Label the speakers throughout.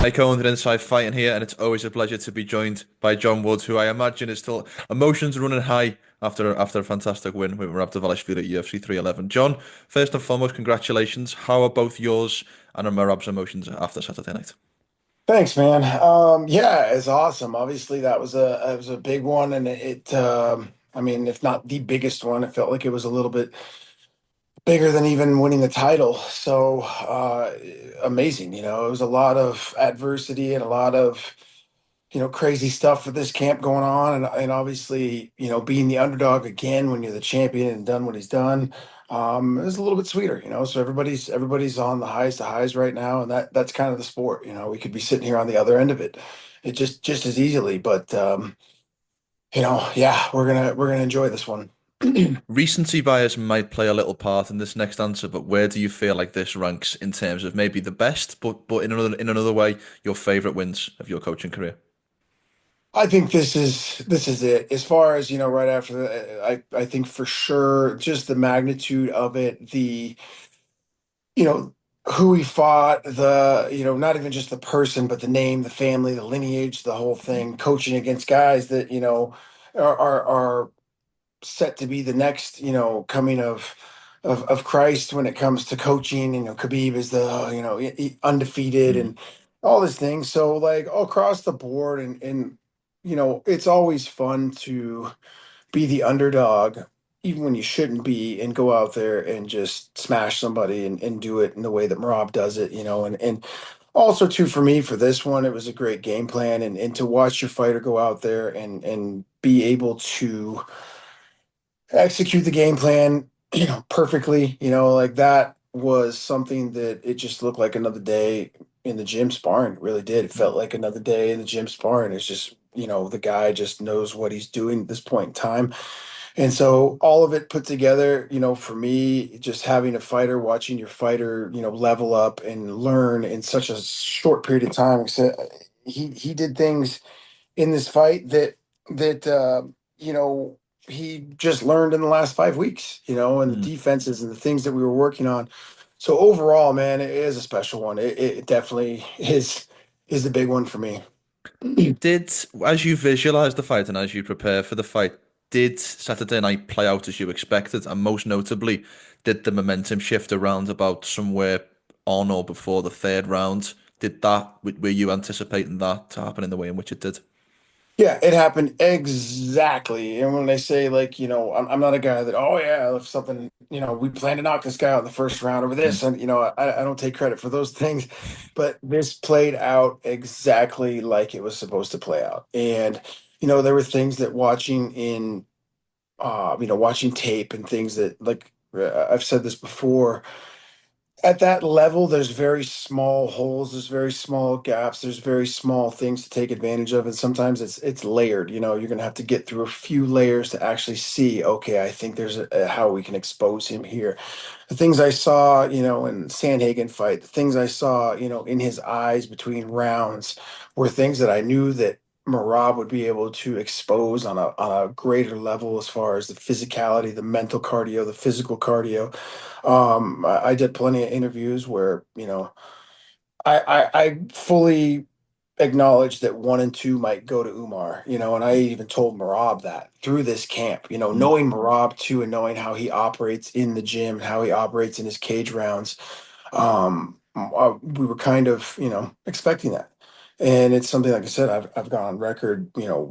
Speaker 1: Mike Owen and Inside Fighting here, and it's always a pleasure to be joined by John Woods, who I imagine is still emotions running high after a fantastic win with Merab Dvalishvili at UFC 311. John, first and foremost, congratulations. How are both yours and Merab's emotions after Saturday night?
Speaker 2: Thanks, man. Yeah, it's awesome. Obviously, that was a big one, and I mean, if not the biggest one, it felt like it was a little bit bigger than even winning the title. So amazing. It was a lot of adversity and a lot of crazy stuff for this camp going on, and obviously, being the underdog again when you're the champion and done what he's done. It was a little bit sweeter. So everybody's on the highest of highs right now, and that's kind of the sport. We could be sitting here on the other end of it just as easily, but yeah, we're gonna enjoy this one.
Speaker 1: Recency bias might play a little part in this next answer, but where do you feel like this ranks in terms of maybe the best, but in another way, your favorite wins of your coaching career?
Speaker 2: I think this is it. As far as right after that, I think for sure just the magnitude of it, the you know who he fought, the not even just the person, but the name, the family, the lineage, the whole thing. Coaching against guys that are set to be the next coming of Christ when it comes to coaching. Khabib is the undefeated
Speaker 1: Mm.
Speaker 2: and all these things. So like all across the board, and it's always fun to be the underdog, even when you shouldn't be, and go out there and just smash somebody and do it in the way that Merab does it. And also too for me for this one, it was a great game plan, and to watch your fighter go out there and be able to execute the game plan, perfectly, like that was something that it just looked like another day in the gym sparring. It really did. It felt like another day in the gym sparring. It's just, the guy just knows what he's doing at this point in time. And so all of it put together, for me, just having a fighter, watching your fighter, level up and learn in such a short period of time. So he did things in this fight that you know he just learned in the last 5 weeks, and the
Speaker 1: Mm.
Speaker 2: defenses and the things that we were working on. So overall, man, it is a special one. It definitely is the big one for me.
Speaker 1: Did, as you visualize the fight and as you prepare for the fight, did Saturday night play out as you expected? And most notably, did the momentum shift around about somewhere on or before the third round? Did that, were you anticipating that to happen in the way in which it did?
Speaker 2: Yeah, it happened exactly. And when they say like, I'm not a guy that, oh yeah, if something, we plan to knock this guy out in the first round over
Speaker 1: Mm.
Speaker 2: this, and I don't take credit for those things, but this played out exactly like it was supposed to play out. And there were things that watching tape and things that like I've said this before, at that level, there's very small holes, there's very small gaps, there's very small things to take advantage of, and sometimes it's layered. You're gonna have to get through a few layers to actually see. Okay, I think there's how we can expose him here. The things I saw, in Sandhagen fight, the things I saw, in his eyes between rounds, were things that I knew that Marab would be able to expose on a greater level as far as the physicality, the mental cardio, the physical cardio. I did plenty of interviews where, I fully acknowledged that one and two might go to Umar, and I even told Marab that through this camp,
Speaker 1: Mm.
Speaker 2: knowing Marab too and knowing how he operates in the gym, how he operates in his cage rounds, we were kind of, expecting that. And it's something, like I said, I've gone on record,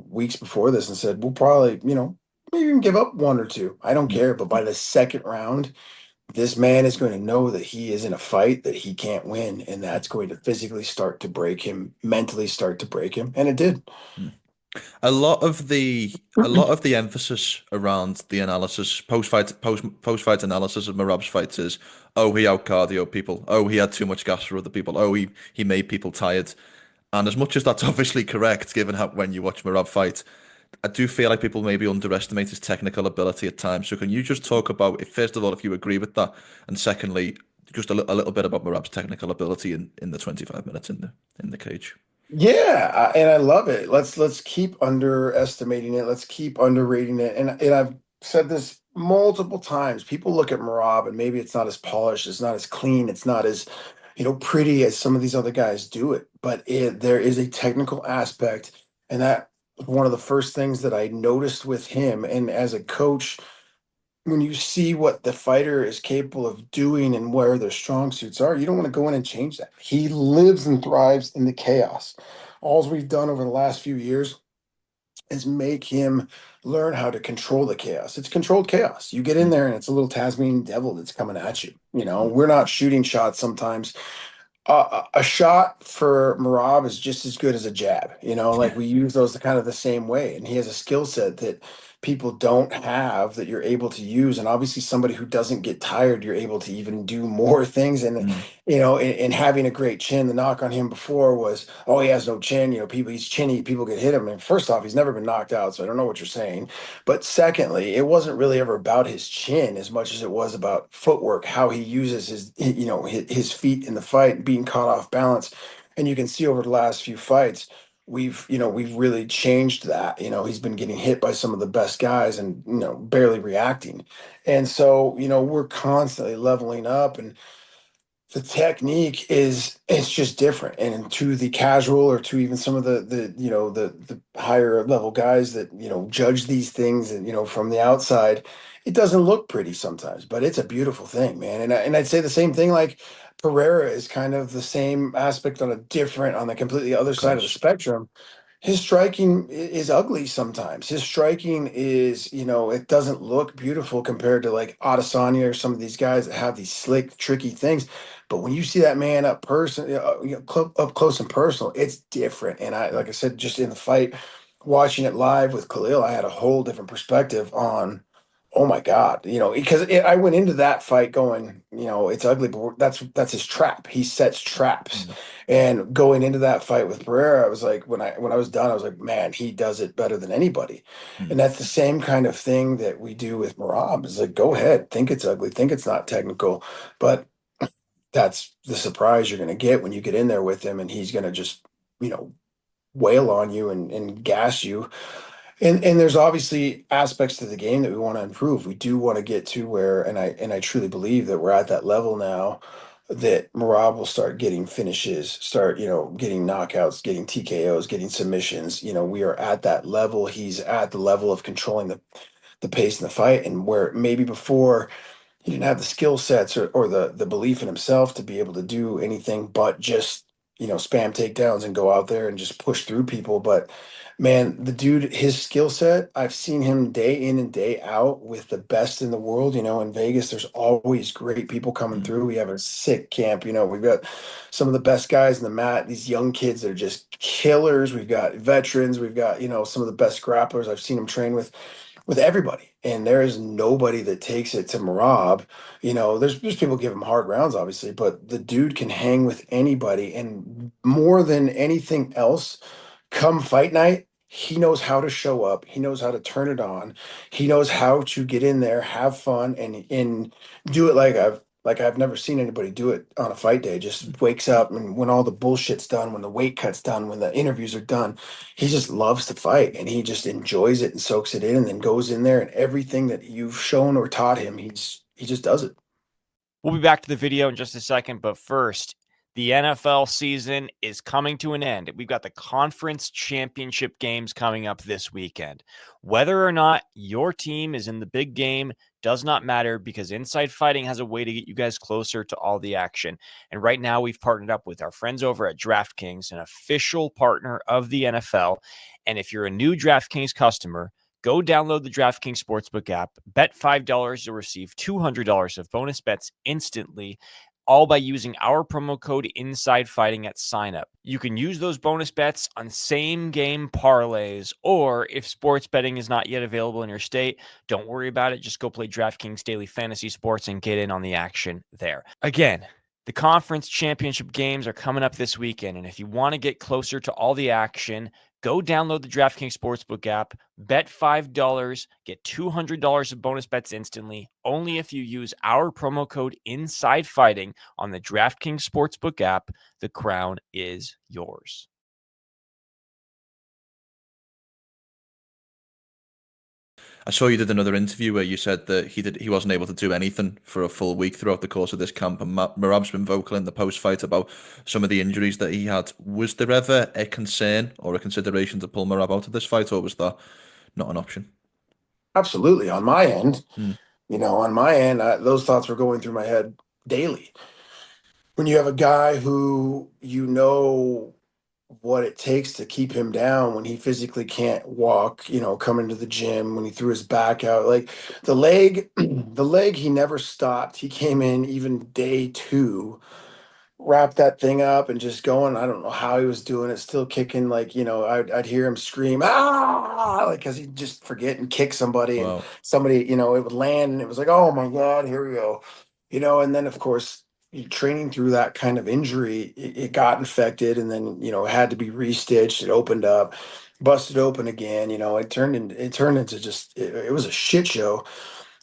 Speaker 2: weeks before this and said, we'll probably, maybe even give up one or two. I don't
Speaker 1: Mm.
Speaker 2: care. But by the second round, this man is going to know that he is in a fight that he can't win, and that's going to physically start to break him, mentally start to break him, and it did.
Speaker 1: Mm. A lot of the emphasis around the analysis, post fight analysis of Merab's fights is, oh, he out cardio people, oh, he had too much gas for other people, oh, he made people tired. And as much as that's obviously correct, given how when you watch Merab fight, I do feel like people maybe underestimate his technical ability at times. So can you just talk about, if first of all, if you agree with that, and secondly, just a little bit about Merab's technical ability in the 25 minutes in the cage.
Speaker 2: Yeah, and I love it. Let's keep underestimating it. Let's keep underrating it. And I've said this multiple times. People look at Marab and maybe it's not as polished, it's not as clean, it's not as, pretty as some of these other guys do it, but there is a technical aspect, and that was one of the first things that I noticed with him. And as a coach, when you see what the fighter is capable of doing and where their strong suits are, you don't want to go in and change that. He lives and thrives in the chaos. All we've done over the last few years is make him learn how to control the chaos. It's controlled chaos. You get in
Speaker 1: Mm,
Speaker 2: there and it's a little Tasmanian devil that's coming at you. We're not shooting shots sometimes. A shot for Merab is just as good as a jab. Like we use those kind of the same way. And he has a skill set that people don't have that you're able to use. And obviously, somebody who doesn't get tired, you're able to even do more things. And,
Speaker 1: mm,
Speaker 2: in having a great chin, the knock on him before was, oh, he has no chin. He's chinny, people get hit him. And first off, he's never been knocked out. So I don't know what you're saying. But secondly, it wasn't really ever about his chin as much as it was about footwork, how he uses his feet in the fight, being caught off balance. And you can see over the last few fights, we've really changed that. He's been getting hit by some of the best guys and, barely reacting. And so, we're constantly leveling up, and the technique is it's just different. And to the casual, or to even some of the higher level guys that judge these things, and from the outside, it doesn't look pretty sometimes, but it's a beautiful thing, man. And I'd say the same thing, like Pereira is kind of the same aspect on the completely other
Speaker 1: of
Speaker 2: side of the
Speaker 1: course.
Speaker 2: spectrum. His striking is ugly sometimes. His striking is, it doesn't look beautiful compared to like Adesanya or some of these guys that have these slick, tricky things. But when you see that man up close and personal, it's different. And like I said, just in the fight, watching it live with Khalil, I had a whole different perspective on, oh my God, because I went into that fight going, it's ugly, but that's his trap. He sets traps.
Speaker 1: Mm,
Speaker 2: And going into that fight with Pereira, I was like, when I was done, I was like, man, he does it better than anybody. And
Speaker 1: mm,
Speaker 2: that's the same kind of thing that we do with Merab. Is like, go ahead, think it's ugly, think it's not technical, but that's the surprise you're going to get when you get in there with him, and he's going to just, you know, wail on you and gas you. And there's obviously aspects to the game that we want to improve. We do want to get to where, and I truly believe that we're at that level now, that Marab will start getting finishes, start, getting knockouts, getting TKOs, getting submissions. We are at that level. He's at the level of controlling the pace in the fight, and where maybe before he didn't have the skill sets, or the belief in himself to be able to do anything but just spam takedowns and go out there and just push through people. But man, the dude, his skill set, I've seen him day in and day out with the best in the world. In Vegas there's always great people coming
Speaker 1: mm.
Speaker 2: through. We have a sick camp. We've got some of the best guys in the mat, these young kids that are just killers. We've got veterans, we've got some of the best grapplers. I've seen him train with everybody, and there is nobody that takes it to Marab. There's people give him hard rounds, obviously, but the dude can hang with anybody, and more than anything else, come fight night, he knows how to show up. He knows how to turn it on. He knows how to get in there, have fun, and do it like I've never seen anybody do it on a fight day. Just wakes up, and when all the bullshit's done, when the weight cut's done, when the interviews are done, he just loves to fight, and he just enjoys it and soaks it in, and then goes in there, and everything that you've shown or taught him, he just does it.
Speaker 3: We'll be back to the video in just a second, but first, the NFL season is coming to an end. We've got the conference championship games coming up this weekend. Whether or not your team is in the big game does not matter, because Inside Fighting has a way to get you guys closer to all the action. And right now, we've partnered up with our friends over at DraftKings, an official partner of the NFL. And if you're a new DraftKings customer, go download the DraftKings Sportsbook app, bet $5 to receive $200 of bonus bets instantly, all by using our promo code Inside Fighting at signup. You can use those bonus bets on same game parlays, or if sports betting is not yet available in your state, don't worry about it. Just go play DraftKings Daily Fantasy Sports and get in on the action there. Again, the conference championship games are coming up this weekend, and if you want to get closer to all the action, go download the DraftKings Sportsbook app, bet $5, get $200 of bonus bets instantly, only if you use our promo code Inside Fighting on the DraftKings Sportsbook app. The crown is yours.
Speaker 1: I saw you did another interview where you said that he wasn't able to do anything for a full week throughout the course of this camp, and Merab's been vocal in the post fight about some of the injuries that he had. Was there ever a concern or a consideration to pull Merab out of this fight, or was that not an option?
Speaker 2: Absolutely. On my end,
Speaker 1: Mm,
Speaker 2: on my end, those thoughts were going through my head daily. When you have a guy who what it takes to keep him down when he physically can't walk, coming to the gym, when he threw his back out, like the leg, the leg, he never stopped. He came in even day two, wrapped that thing up and just going. I don't know how he was doing it, still kicking. Like, I'd hear him scream, ah, like, because he'd just forget and kick somebody, and
Speaker 1: wow.
Speaker 2: somebody, it would land, and it was like, oh my God, here we go. And then, of course, training through that kind of injury, it got infected, and then, it had to be restitched. It opened up, busted open again. It turned into just, it was a shit show.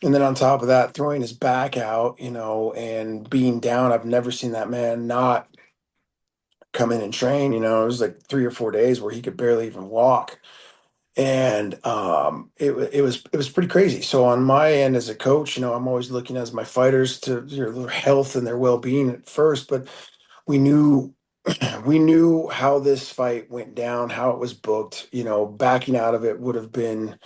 Speaker 2: And then on top of that, throwing his back out, and being down. I've never seen that man not come in and train. It was like 3 or 4 days where he could barely even walk. And it was pretty crazy. So on my end as a coach, I'm always looking as my fighters to their health and their well-being at first, but we knew we knew how this fight went down, how it was booked. Backing out of it would have been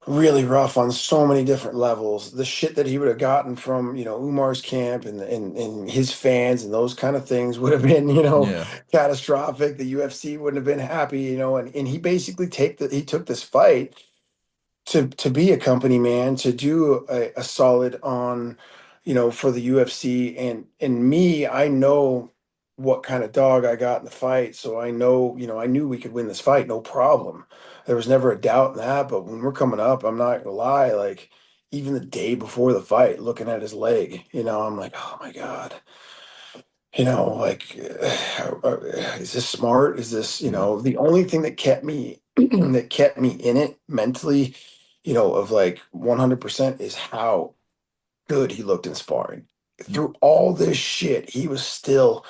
Speaker 2: really rough on so many different levels. The shit that he would have gotten from, Umar's camp and his fans and those kind of things would have been,
Speaker 1: Yeah.
Speaker 2: catastrophic. The UFC wouldn't have been happy, and he basically he took this fight to be a company man, to do a solid on, for the UFC. And me, I know what kind of dog I got in the fight. So I know, I knew we could win this fight, no problem. There was never a doubt in that. But when we're coming up, I'm not gonna lie, like even the day before the fight, looking at his leg, I'm like, oh my God, like, is this smart? Is this,
Speaker 1: Yeah.
Speaker 2: the only thing that kept me that kept me in it mentally, of like 100% is how good he looked in sparring.
Speaker 1: Mm,
Speaker 2: Through all this shit, he was still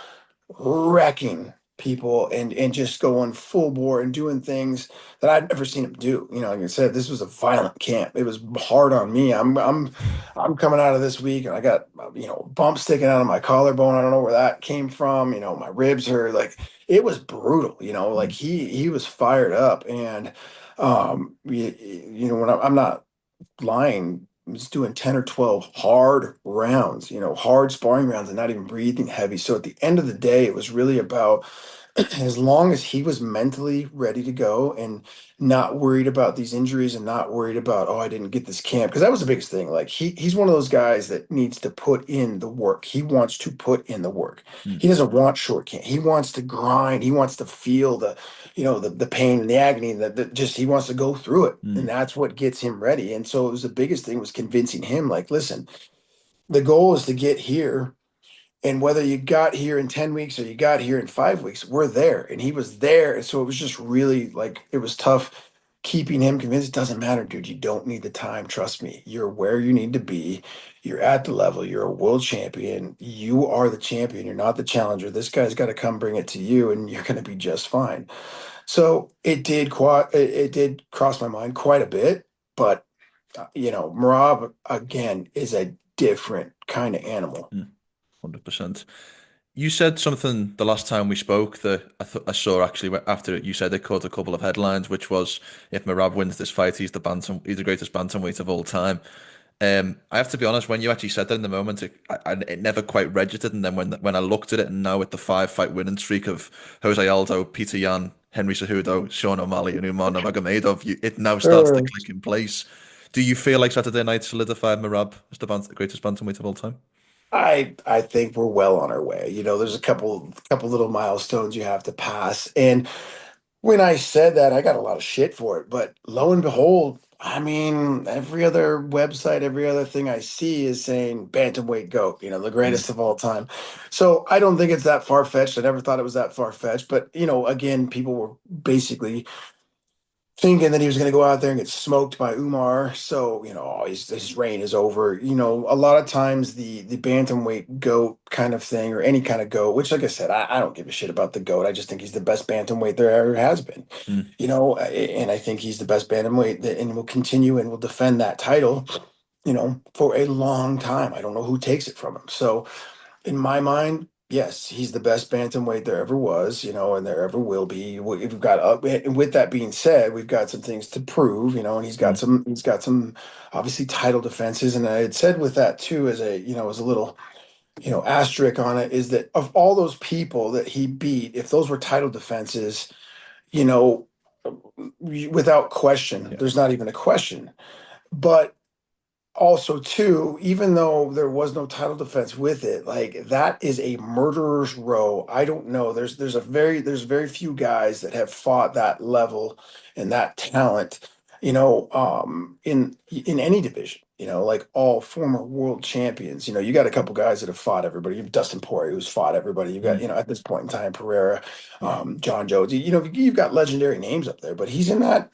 Speaker 2: wrecking people and just going full bore and doing things that I'd never seen him do. Like I said, this was a violent camp. It was hard on me. I'm coming out of this week and I got bumps sticking out of my collarbone. I don't know where that came from. My ribs hurt. Like it was brutal. Like
Speaker 1: mm,
Speaker 2: he was fired up, and when I'm not lying, was doing 10 or 12 hard rounds, hard sparring rounds, and not even breathing heavy. So at the end of the day, it was really about as long as he was mentally ready to go and not worried about these injuries and not worried about, oh, I didn't get this camp. Because that was the biggest thing. Like he's one of those guys that needs to put in the work. He wants to put in the work.
Speaker 1: mm,
Speaker 2: He doesn't want short camp. He wants to grind. He wants to feel the pain and the agony that just he wants to go through it. And
Speaker 1: mm,
Speaker 2: that's what gets him ready. And so it was the biggest thing was convincing him, like, listen, the goal is to get here, and whether you got here in 10 weeks or you got here in 5 weeks, we're there. And he was there. And so it was just really like, it was tough keeping him convinced. It doesn't matter, dude. You don't need the time. Trust me. You're where you need to be. You're at the level. You're a world champion. You are the champion. You're not the challenger. This guy's got to come bring it to you, and you're going to be just fine. So it did cross my mind quite a bit. But, Marab, again, is a different kind of animal.
Speaker 1: mm. 100%. You said something the last time we spoke that I saw actually after you said it caught a couple of headlines, which was if Merab wins this fight, he's the greatest bantamweight of all time. I have to be honest, when you actually said that in the moment, it never quite registered. And then when I looked at it, and now with the 5 fight winning streak of Jose Aldo, Peter Yan, Henry Cejudo, Sean O'Malley, and Umar Nurmagomedov, it now starts to click in place. Do you feel like Saturday night solidified Merab as the greatest bantamweight of all time?
Speaker 2: I think we're well on our way. There's a couple little milestones you have to pass. And when I said that, I got a lot of shit for it. But lo and behold, I mean, every other website, every other thing I see is saying bantamweight GOAT, the
Speaker 1: Mm,
Speaker 2: greatest of all time. So I don't think it's that far fetched. I never thought it was that far fetched. But again, people were basically thinking that he was going to go out there and get smoked by Umar. So, his reign is over. A lot of times the bantamweight GOAT kind of thing, or any kind of GOAT, which, like I said, I don't give a shit about the GOAT. I just think he's the best bantamweight there ever has been.
Speaker 1: Mm.
Speaker 2: And I think he's the best bantamweight and will continue and will defend that title, for a long time. I don't know who takes it from him. So, in my mind, yes, he's the best bantamweight there ever was, and there ever will be. We've got and with that being said, we've got some things to prove, and
Speaker 1: Mm.
Speaker 2: he's got some obviously title defenses. And I had said with that too, as a little, asterisk on it, is that of all those people that he beat, if those were title defenses, you know, without question,
Speaker 1: Yeah.
Speaker 2: there's not even a question. But also too, even though there was no title defense with it, like that is a murderer's row. I don't know. There's very few guys that have fought that level and that talent, in any division. Like all former world champions. You got a couple guys that have fought everybody. You have Dustin Poirier, who's fought everybody. You've got,
Speaker 1: Mm.
Speaker 2: at this point in time, Pereira, John Jones. You've got legendary names up there, but he's in that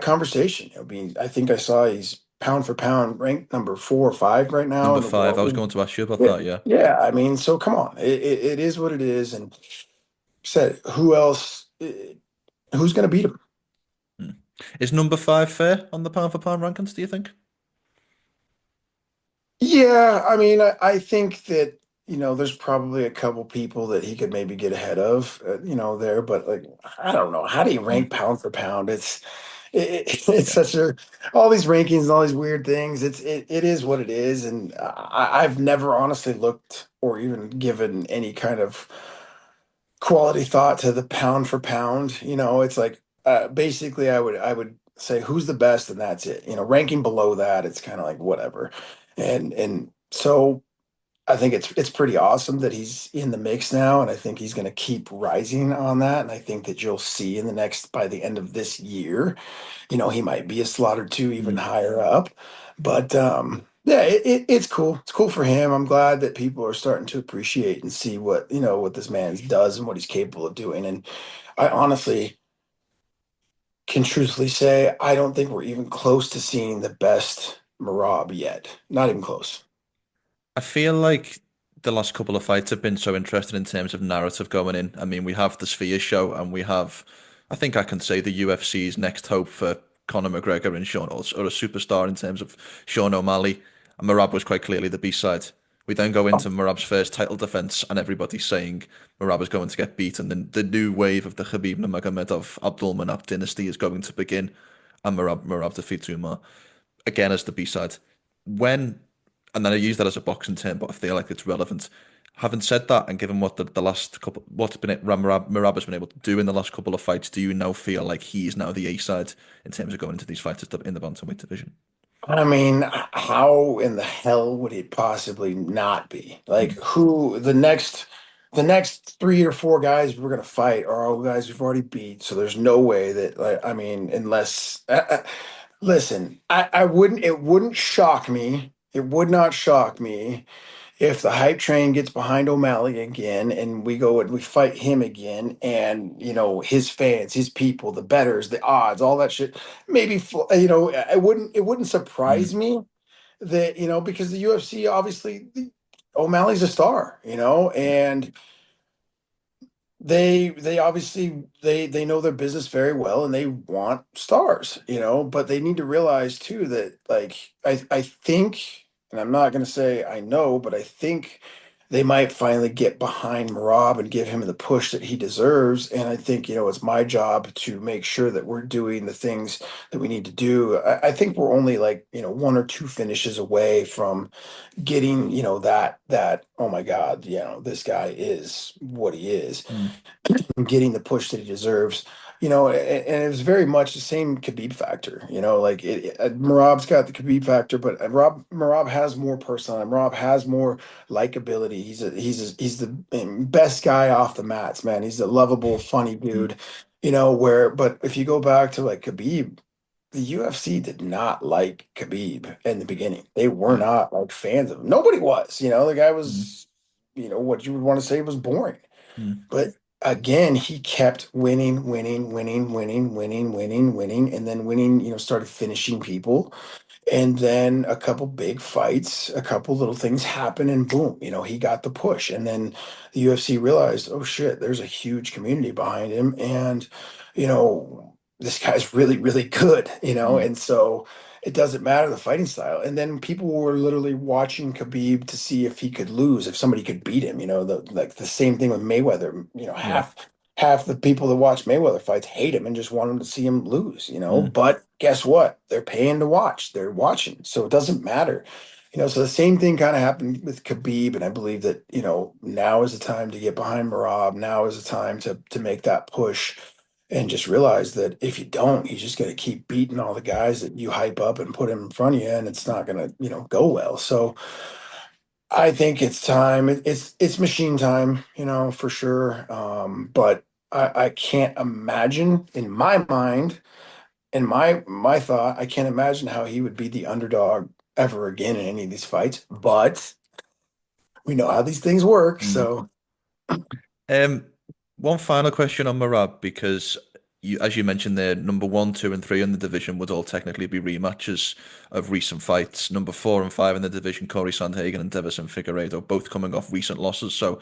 Speaker 2: conversation. I think I saw he's pound for pound ranked number 4 or 5 right now
Speaker 1: Number
Speaker 2: in the
Speaker 1: five. I was
Speaker 2: world.
Speaker 1: going to ask you about
Speaker 2: Yeah,
Speaker 1: that. Yeah.
Speaker 2: yeah. I mean, so come on, it is what it is. And said, who else? Who's going to beat him?
Speaker 1: Mm. Is number five fair on the pound for pound rankings, do you think?
Speaker 2: Yeah, I mean, I think that there's probably a couple people that he could maybe get ahead of, there. But like, I don't know. How do you rank
Speaker 1: Mm.
Speaker 2: pound for pound? It's
Speaker 1: Yeah.
Speaker 2: such a all these rankings and all these weird things. It is what it is, and I've never honestly looked or even given any kind of quality thought to the pound for pound. It's like basically I would say who's the best, and that's it. Ranking below that, it's kind of like whatever, and so. I think it's pretty awesome that he's in the mix now, and I think he's going to keep rising on that. And I think that you'll see by the end of this year, he might be a slot or two even
Speaker 1: Mm.
Speaker 2: higher up. But yeah, it's cool. It's cool for him. I'm glad that people are starting to appreciate and see what this man does and what he's capable of doing. And I honestly can truthfully say I don't think we're even close to seeing the best Merab yet. Not even close.
Speaker 1: I feel like the last couple of fights have been so interesting in terms of narrative going in. I mean, we have the Sphere show, and we have, I think I can say, the UFC's next hope for Conor McGregor and Sean, or a superstar in terms of Sean O'Malley. And Merab was quite clearly the B-side. We then go into Merab's first title defense, and everybody's saying Merab is going to get beaten. And the new wave of the Khabib Nurmagomedov Abdulmanap dynasty is going to begin, and Merab defeats Umar again as the B-side. When, and then I use that as a boxing term, but I feel like it's relevant. Having said that, and given what the last couple, what's been Merab has been able to do in the last couple of fights, do you now feel like he is now the A side in terms of going into these fights in the bantamweight division?
Speaker 2: I mean, how in the hell would it possibly not be? Like,
Speaker 1: Mm.
Speaker 2: the next 3 or 4 guys we're gonna fight are all guys we've already beat. So there's no way that, like, I mean, unless, listen, I wouldn't, it wouldn't shock me. It would not shock me if the hype train gets behind O'Malley again and we go and we fight him again, and his fans, his people, the betters, the odds, all that shit, maybe it wouldn't surprise
Speaker 1: Mm.
Speaker 2: me that because the UFC obviously O'Malley's a star,
Speaker 1: Yeah.
Speaker 2: and they obviously they know their business very well and they want stars, but they need to realize too that, like, I think, and I'm not going to say I know, but I think they might finally get behind Marab and give him the push that he deserves. And I think it's my job to make sure that we're doing the things that we need to do. I think we're only like 1 or 2 finishes away from getting that, oh my God, this guy is what he is,
Speaker 1: Mm.
Speaker 2: getting the push that he deserves. And it was very much the same Khabib factor. Like Marab's got the Khabib factor, but Marab has more personality. Marab has more likability. He's the best guy off the mats, man. He's a lovable, funny
Speaker 1: Mm.
Speaker 2: dude. But if you go back to like Khabib, the UFC did not like Khabib in the beginning. They were
Speaker 1: Yeah.
Speaker 2: not like fans of him. Nobody was. The guy
Speaker 1: Mm.
Speaker 2: was, what you would want to say was boring.
Speaker 1: Mm.
Speaker 2: But again, he kept winning, winning, winning, winning, winning, winning, winning, and then winning, started finishing people. And then a couple big fights, a couple little things happen, and boom, he got the push. And then the UFC realized, oh shit, there's a huge community behind him. And, this guy's really, really good,
Speaker 1: Mm,
Speaker 2: and so it doesn't matter the fighting style. And then people were literally watching Khabib to see if he could lose, if somebody could beat him, like the same thing with Mayweather,
Speaker 1: yeah.
Speaker 2: half the people that watch Mayweather fights hate him and just want him to see him lose,
Speaker 1: Mm,
Speaker 2: But guess what? They're paying to watch. They're watching. So it doesn't matter. So the same thing kind of happened with Khabib, and I believe that, now is the time to get behind Merab. Now is the time to make that push and just realize that if you don't, he's just going to keep beating all the guys that you hype up and put him in front of you, and it's not going to, go well. So I think it's time. It's machine time, for sure. But I can't imagine in my mind, in my thought, I can't imagine how he would be the underdog ever again in any of these fights. But we know how these things work.
Speaker 1: mm.
Speaker 2: So
Speaker 1: Um, One final question on Merab because as you mentioned there, number one, two, and three in the division would all technically be rematches of recent fights. Number four and five in the division, Corey Sandhagen and Davison Figueiredo, both coming off recent losses. So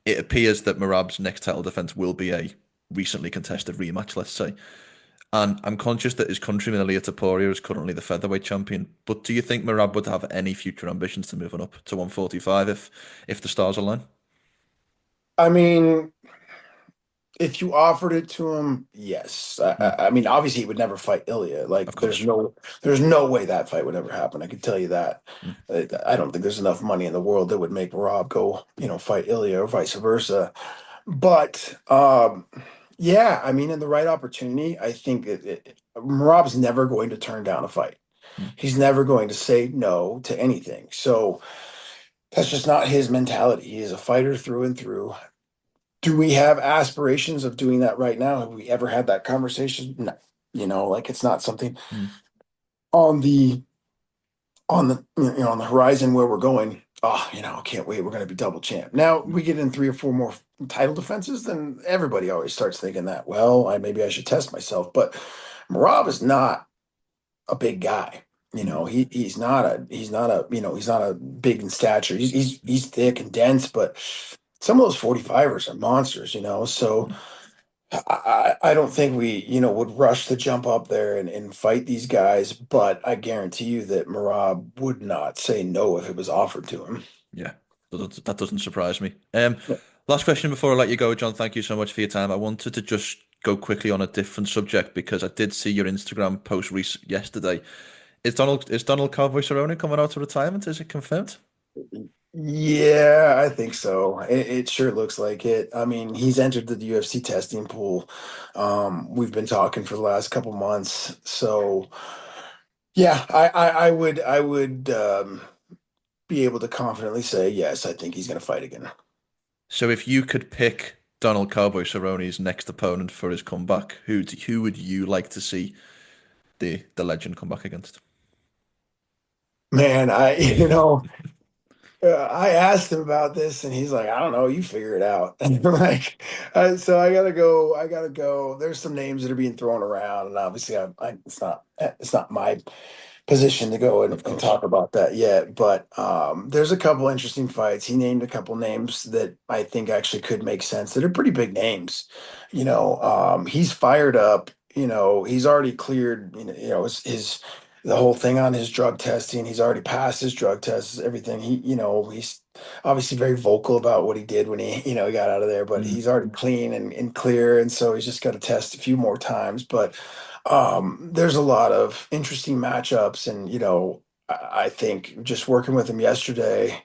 Speaker 1: it appears that Merab's next title defense will be a recently contested rematch, let's say. And I'm conscious that his countryman Ilia Topuria is currently the featherweight champion. But do you think Merab would have any future ambitions to moving up to 145 if the stars align?
Speaker 2: I mean, if you offered it to him, yes.
Speaker 1: Mm,
Speaker 2: I mean, obviously he would never fight Ilya. Like,
Speaker 1: of
Speaker 2: there's
Speaker 1: course.
Speaker 2: no way that fight would ever happen. I can tell you that.
Speaker 1: Mm,
Speaker 2: I don't think there's enough money in the world that would make Rob go, fight Ilya or vice versa. But yeah, I mean, in the right opportunity, I think Rob's never going to turn down a fight.
Speaker 1: mm,
Speaker 2: He's never going to say no to anything. So that's just not his mentality. He is a fighter through and through. Do we have aspirations of doing that right now? Have we ever had that conversation? No. Like, it's not something
Speaker 1: mm,
Speaker 2: on the on the horizon where we're going. Oh, I can't wait. We're going to be double champ. Now
Speaker 1: mm,
Speaker 2: we get in 3 or 4 more title defenses, then everybody always starts thinking that. Well, maybe I should test myself. But Marab is not a big guy.
Speaker 1: mm,
Speaker 2: He's not a big in stature. He's thick and dense, but some of those 45ers are monsters. So
Speaker 1: mm.
Speaker 2: I don't think we, would rush to jump up there and fight these guys, but I guarantee you that Marab would not say no if it was offered to him.
Speaker 1: Yeah, that doesn't surprise me. Last question before I let you go, John. Thank you so much for your time. I wanted to just go quickly on a different subject because I did see your Instagram post yesterday. Is Donald Cowboy Cerrone coming out of retirement? Is it confirmed?
Speaker 2: Yeah, I think so. It sure looks like it. I mean, he's entered the UFC testing pool. We've been talking for the last couple months. So yeah, I would be able to confidently say, yes, I think he's gonna fight again.
Speaker 1: So if you could pick Donald Cowboy Cerrone's next opponent for his comeback, who would you like to see the legend come back against?
Speaker 2: Man, I asked him about this, and he's like, "I don't know. You figure it out." And I'm like, so I gotta go. I gotta go. There's some names that are being thrown around, and obviously, it's not my position to go
Speaker 1: Of
Speaker 2: and
Speaker 1: course.
Speaker 2: talk about that yet. But there's a couple interesting fights. He named a couple names that I think actually could make sense. That are pretty big names. He's fired up. He's already cleared. His the whole thing on his drug testing. He's already passed his drug tests. Everything. He's obviously very vocal about what he did when he got out of there. But
Speaker 1: Mm,
Speaker 2: he's already clean and clear, and so he's just got to test a few more times. But there's a lot of interesting matchups, and I think just working with him yesterday,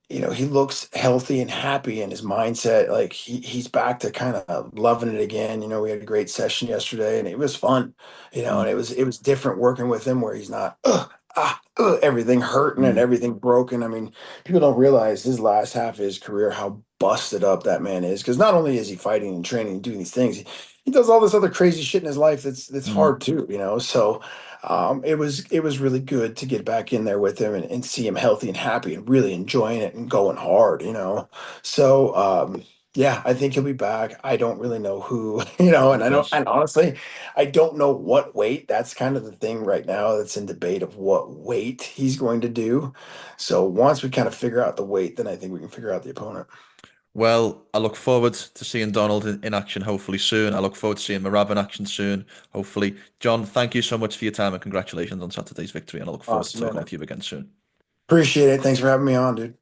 Speaker 2: he looks healthy and happy in his mindset. Like he's back to kind of loving it again. We had a great session yesterday, and it was fun. And
Speaker 1: mm,
Speaker 2: it was different working with him, where he's not everything hurting and
Speaker 1: mm,
Speaker 2: everything broken. I mean, people don't realize his last half of his career how busted up that man is, because not only is he fighting and training and doing these things, he does all this other crazy shit in his life that's
Speaker 1: mm.
Speaker 2: hard too. So it was really good to get back in there with him and see him healthy and happy and really enjoying it and going hard. So Yeah, I think he'll be back. I don't really know who, you know, and
Speaker 1: Of
Speaker 2: I don't,
Speaker 1: course.
Speaker 2: and honestly, I don't know what weight. That's kind of the thing right now that's in debate of what weight he's going to do. So once we kind of figure out the weight, then I think we can figure out the opponent.
Speaker 1: Well, I look forward to seeing Donald in action hopefully soon. I look forward to seeing Merab in action soon, hopefully. John, thank you so much for your time and congratulations on Saturday's victory. And I look forward to
Speaker 2: Awesome,
Speaker 1: talking
Speaker 2: man.
Speaker 1: with you again soon.
Speaker 2: Appreciate it. Thanks for having me on, dude.